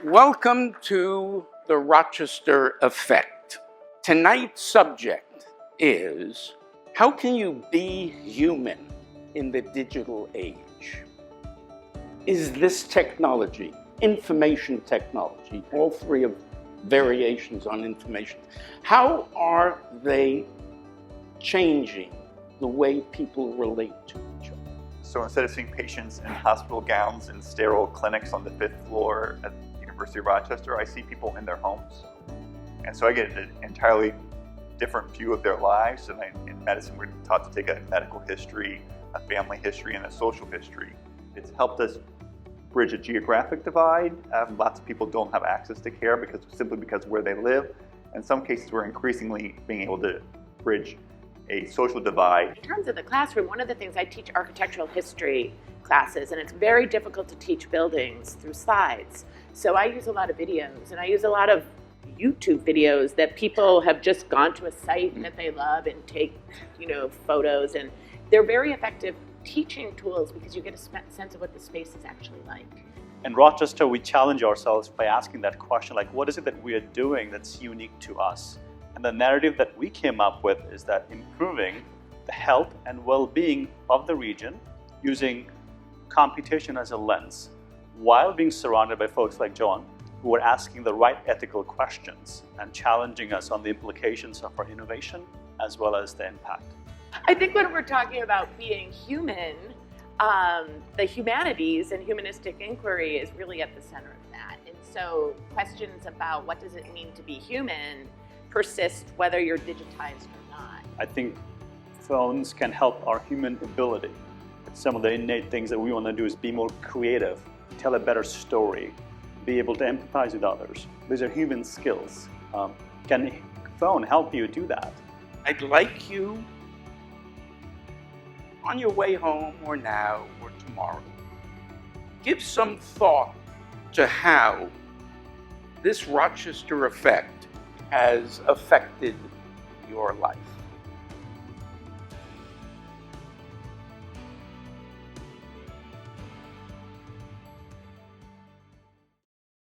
Welcome to the Rochester Effect. Tonight's subject is, how can you be human in the digital age? Is this technology, information technology, all three of variations on information, how are they changing the way people relate to each other? So instead of seeing patients in hospital gowns and sterile clinics on the 5th floor at the University of Rochester, I see people in their homes. And so I get an entirely different view of their lives. And in medicine, we're taught to take a medical history, a family history, and a social history. It's helped us bridge a geographic divide. Lots of people don't have access to care simply because of where they live. In some cases, we're increasingly being able to bridge a social divide. In terms of the classroom, one of the things I teach architectural history classes, and it's very difficult to teach buildings through slides. So I use a lot of videos, and I use a lot of YouTube videos that people have just gone to a site that they love and take, photos, and they're very effective teaching tools because you get a sense of what the space is actually like. In Rochester, we challenge ourselves by asking that question, like, what is it that we are doing that's unique to us? And the narrative that we came up with is that improving the health and well-being of the region using computation as a lens, while being surrounded by folks like Joan, who are asking the right ethical questions and challenging us on the implications of our innovation as well as the impact. I think when we're talking about being human, the humanities and humanistic inquiry is really at the center of that. And so questions about what does it mean to be human persist whether you're digitized or not. I think phones can help our human ability. Some of the innate things that we want to do is be more creative, tell a better story, be able to empathize with others. These are human skills. Can a phone help you do that? I'd like you, on your way home or now or tomorrow, give some thought to how this Rochester effect has affected your life.